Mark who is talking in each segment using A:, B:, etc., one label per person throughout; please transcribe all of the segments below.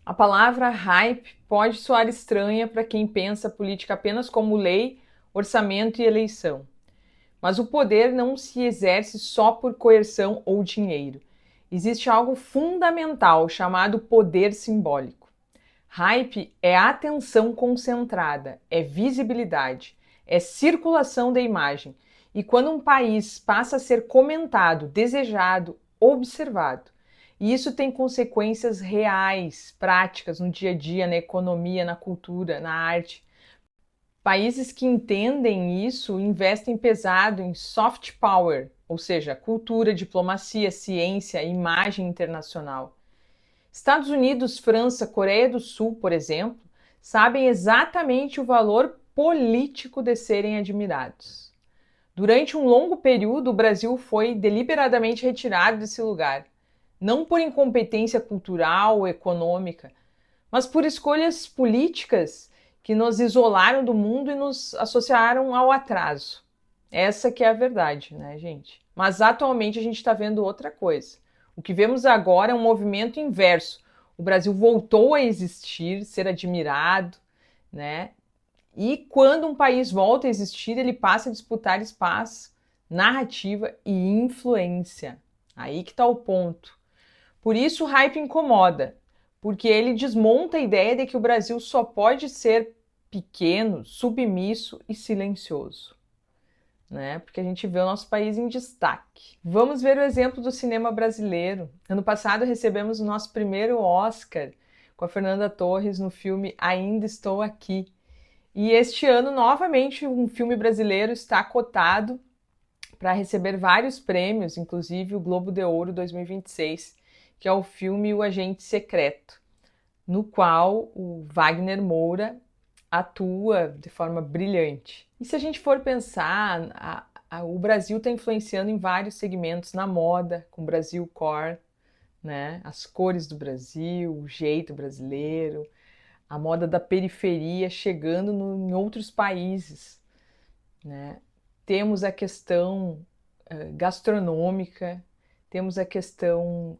A: A palavra hype pode soar estranha para quem pensa a política apenas como lei, orçamento e eleição. Mas o poder não se exerce só por coerção ou dinheiro. Existe algo fundamental chamado poder simbólico. Hype é atenção concentrada, é visibilidade, é circulação da imagem. E quando um país passa a ser comentado, desejado, observado, e isso tem consequências reais, práticas no dia a dia, na economia, na cultura, na arte. Países que entendem isso investem pesado em soft power, ou seja, cultura, diplomacia, ciência, imagem internacional. Estados Unidos, França, Coreia do Sul, por exemplo, sabem exatamente o valor político de serem admirados. Durante um longo período, o Brasil foi deliberadamente retirado desse lugar, não por incompetência cultural ou econômica, mas por escolhas políticas que nos isolaram do mundo e nos associaram ao atraso. Essa que é a verdade, né, gente? Mas atualmente a gente está vendo outra coisa. O que vemos agora é um movimento inverso. O Brasil voltou a existir, ser admirado, né? E quando um país volta a existir, ele passa a disputar espaço, narrativa e influência. Aí que está o ponto. Por isso o hype incomoda, porque ele desmonta a ideia de que o Brasil só pode ser pequeno, submisso e silencioso, né? Porque a gente vê o nosso país em destaque. Vamos ver o exemplo do cinema brasileiro. Ano passado recebemos o nosso primeiro Oscar com a Fernanda Torres no filme Ainda Estou Aqui. E este ano, novamente, um filme brasileiro está cotado para receber vários prêmios, inclusive o Globo de Ouro 2026, que é o filme O Agente Secreto, no qual o Wagner Moura atua de forma brilhante. E se a gente for pensar, o Brasil está influenciando em vários segmentos na moda, com o Brasil Core, né? As cores do Brasil, o jeito brasileiro, a moda da periferia chegando em outros países, né? Temos a questão gastronômica, temos a questão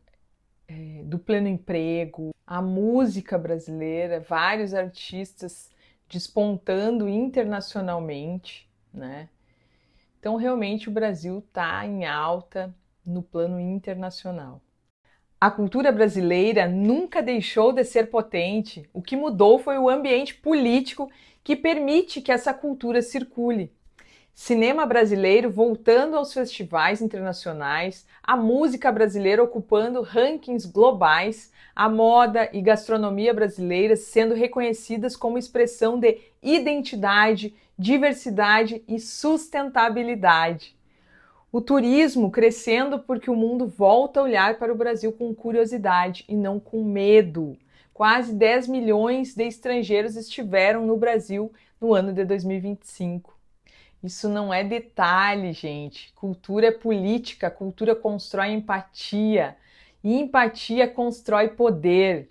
A: do pleno emprego, a música brasileira, vários artistas despontando internacionalmente, né? Então, realmente, o Brasil está em alta no plano internacional. A cultura brasileira nunca deixou de ser potente. O que mudou foi o ambiente político que permite que essa cultura circule. Cinema brasileiro voltando aos festivais internacionais, a música brasileira ocupando rankings globais, a moda e gastronomia brasileiras sendo reconhecidas como expressão de identidade, diversidade e sustentabilidade. O turismo crescendo porque o mundo volta a olhar para o Brasil com curiosidade e não com medo. Quase 10 milhões de estrangeiros estiveram no Brasil no ano de 2025. Isso não é detalhe, gente. Cultura é política, cultura constrói empatia. E empatia constrói poder.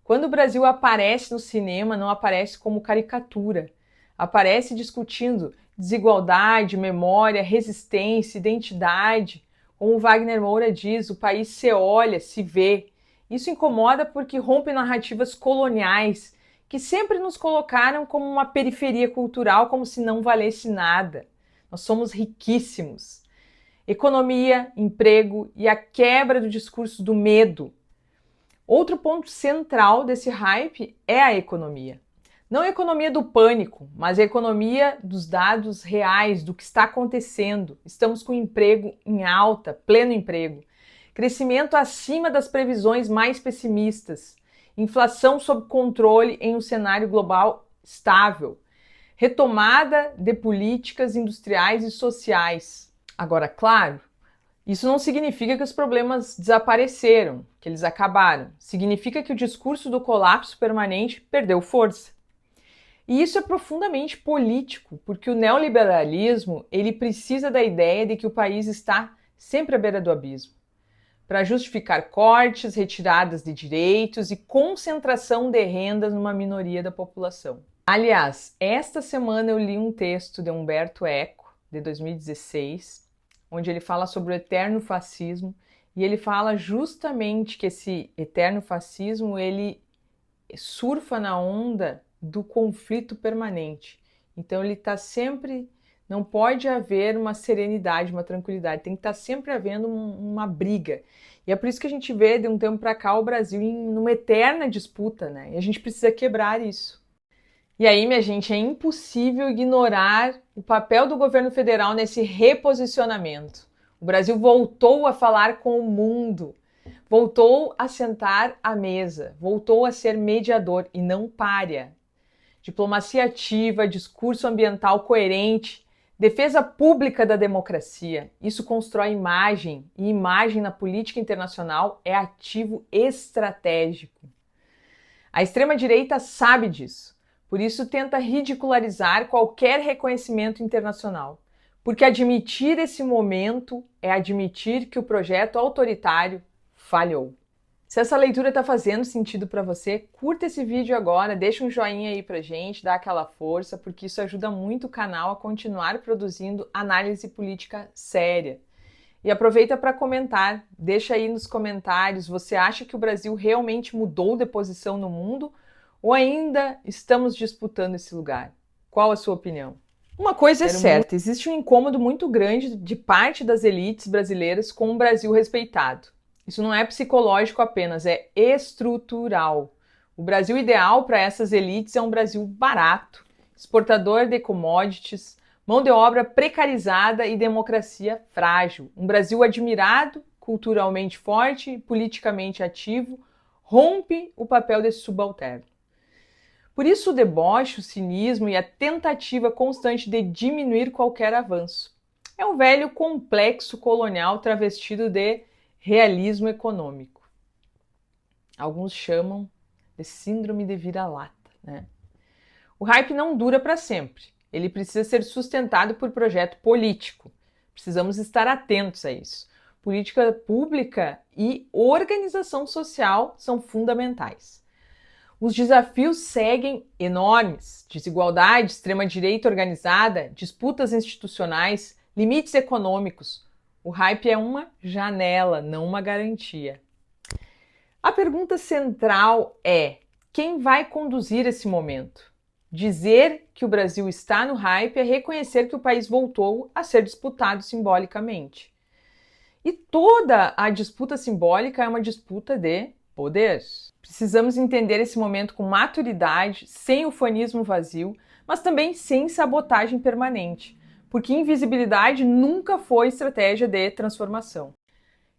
A: Quando o Brasil aparece no cinema, não aparece como caricatura. Aparece discutindo desigualdade, memória, resistência, identidade. Como o Wagner Moura diz, o país se olha, se vê. Isso incomoda porque rompe narrativas coloniais que sempre nos colocaram como uma periferia cultural, como se não valesse nada. Nós somos riquíssimos. Economia, emprego e a quebra do discurso do medo. Outro ponto central desse hype é a economia. Não a economia do pânico, mas a economia dos dados reais, do que está acontecendo. Estamos com emprego em alta, pleno emprego. Crescimento acima das previsões mais pessimistas. Inflação sob controle em um cenário global estável. Retomada de políticas industriais e sociais. Agora, claro, isso não significa que os problemas desapareceram, que eles acabaram. Significa que o discurso do colapso permanente perdeu força. E isso é profundamente político, porque o neoliberalismo, ele precisa da ideia de que o país está sempre à beira do abismo, para justificar cortes, retiradas de direitos e concentração de rendas numa minoria da população. Aliás, esta semana eu li um texto de Humberto Eco, de 2016, onde ele fala sobre o eterno fascismo, e ele fala justamente que esse eterno fascismo, ele surfa na onda do conflito permanente. Então ele está sempre, não pode haver uma serenidade, uma tranquilidade, tem que estar sempre havendo uma briga. E é por isso que a gente vê de um tempo para cá o Brasil numa eterna disputa, né? E a gente precisa quebrar isso. E aí, minha gente, é impossível ignorar o papel do governo federal nesse reposicionamento. O Brasil voltou a falar com o mundo, voltou a sentar à mesa, voltou a ser mediador e não pária. Diplomacia ativa, discurso ambiental coerente, defesa pública da democracia. Isso constrói imagem, e imagem na política internacional é ativo estratégico. A extrema-direita sabe disso, por isso tenta ridicularizar qualquer reconhecimento internacional. Porque admitir esse momento é admitir que o projeto autoritário falhou. Se essa leitura está fazendo sentido para você, curta esse vídeo agora, deixa um joinha aí pra gente, dá aquela força, porque isso ajuda muito o canal a continuar produzindo análise política séria. E aproveita para comentar, deixa aí nos comentários, você acha que o Brasil realmente mudou de posição no mundo ou ainda estamos disputando esse lugar? Qual a sua opinião? Uma coisa é certa, existe um incômodo muito grande de parte das elites brasileiras com um Brasil respeitado. Isso não é psicológico apenas, é estrutural. O Brasil ideal para essas elites é um Brasil barato, exportador de commodities, mão de obra precarizada e democracia frágil. Um Brasil admirado, culturalmente forte, politicamente ativo, rompe o papel desse subalterno. Por isso o deboche, o cinismo e a tentativa constante de diminuir qualquer avanço. É um velho complexo colonial travestido de realismo econômico. Alguns chamam de síndrome de vira-lata, né? O hype não dura para sempre. Ele precisa ser sustentado por projeto político. Precisamos estar atentos a isso. Política pública e organização social são fundamentais. Os desafios seguem enormes: desigualdade, extrema-direita organizada, disputas institucionais, limites econômicos. O hype é uma janela, não uma garantia. A pergunta central é: quem vai conduzir esse momento? Dizer que o Brasil está no hype é reconhecer que o país voltou a ser disputado simbolicamente. E toda a disputa simbólica é uma disputa de poder. Precisamos entender esse momento com maturidade, sem ufanismo vazio, mas também sem sabotagem permanente, porque invisibilidade nunca foi estratégia de transformação.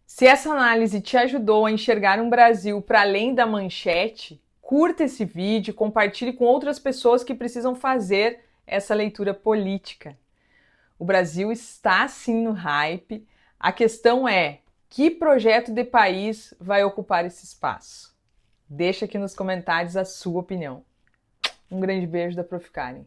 A: Se essa análise te ajudou a enxergar um Brasil para além da manchete, curta esse vídeo, compartilhe com outras pessoas que precisam fazer essa leitura política. O Brasil está sim no hype. A questão é: que projeto de país vai ocupar esse espaço? Deixa aqui nos comentários a sua opinião. Um grande beijo da Prof. Karen.